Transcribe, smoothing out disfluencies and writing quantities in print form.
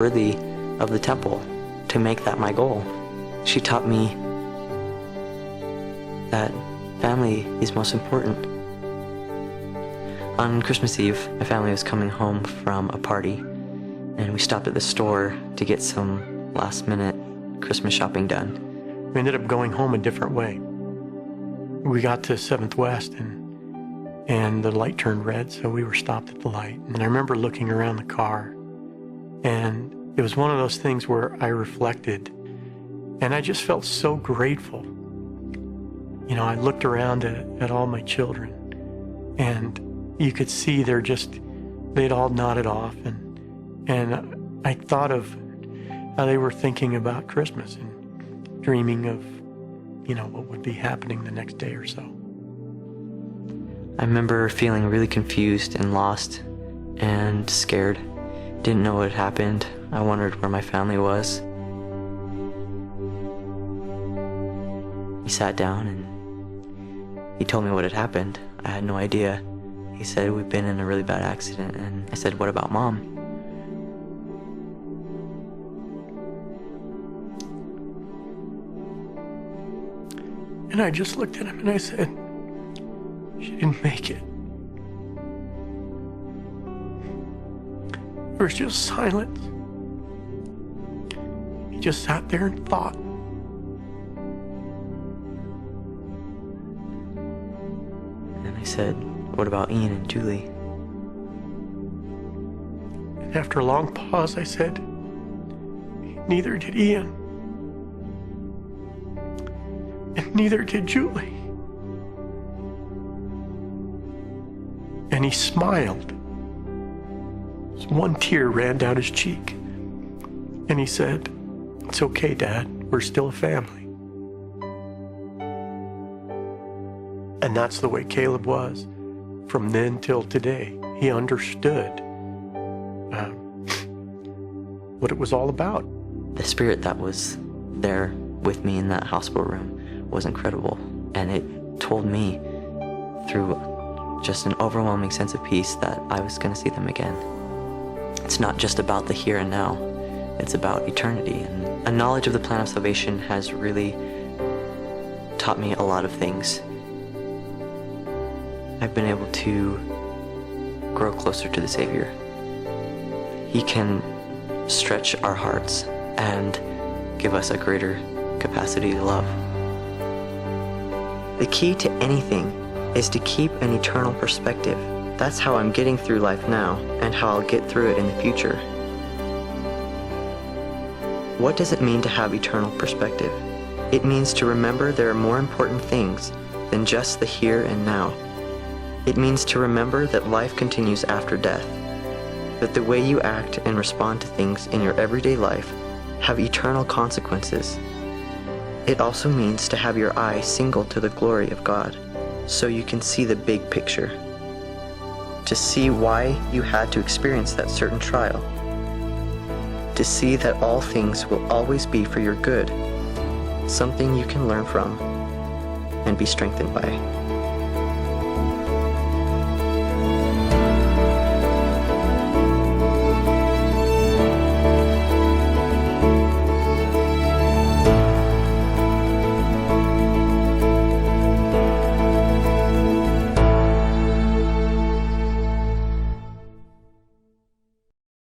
worthy of the temple, to make that my goal. She taught me that family is most important. On Christmas Eve, my family was coming home from a party, and we stopped at the store to get some last-minute Christmas shopping done. We ended up going home a different way. We got to 7th West and the light turned red, so we were stopped at the light. And I remember looking around the car, and it was one of those things where I reflected, and I just felt so grateful. You know, I looked around at all my children, and you could see they'd all nodded off, and I thought of how they were thinking about Christmas and dreaming of, you know, what would be happening the next day or so. I remember feeling really confused and lost and scared. Didn't know what had happened. I wondered where my family was. He sat down and he told me what had happened. I had no idea. He said, "We've been in a really bad accident." And I said, "What about Mom?" And I just looked at him and I said, "She didn't make it." There was just silence. He just sat there and thought. And I said, "What about Ian and Julie?" And after a long pause, I said, "Neither did Ian. And neither did Julie." And he smiled. One tear ran down his cheek. And he said, "It's okay, Dad. We're still a family." And that's the way Caleb was. From then till today, he understood what it was all about. The spirit that was there with me in that hospital room was incredible. And it told me through just an overwhelming sense of peace that I was going to see them again. It's not just about the here and now. It's about eternity. And a knowledge of the plan of salvation has really taught me a lot of things. I've been able to grow closer to the Savior. He can stretch our hearts and give us a greater capacity to love. The key to anything is to keep an eternal perspective. That's how I'm getting through life now and how I'll get through it in the future. What does it mean to have eternal perspective? It means to remember there are more important things than just the here and now. It means to remember that life continues after death, that the way you act and respond to things in your everyday life have eternal consequences. It also means to have your eye single to the glory of God, so you can see the big picture, to see why you had to experience that certain trial, to see that all things will always be for your good, something you can learn from and be strengthened by.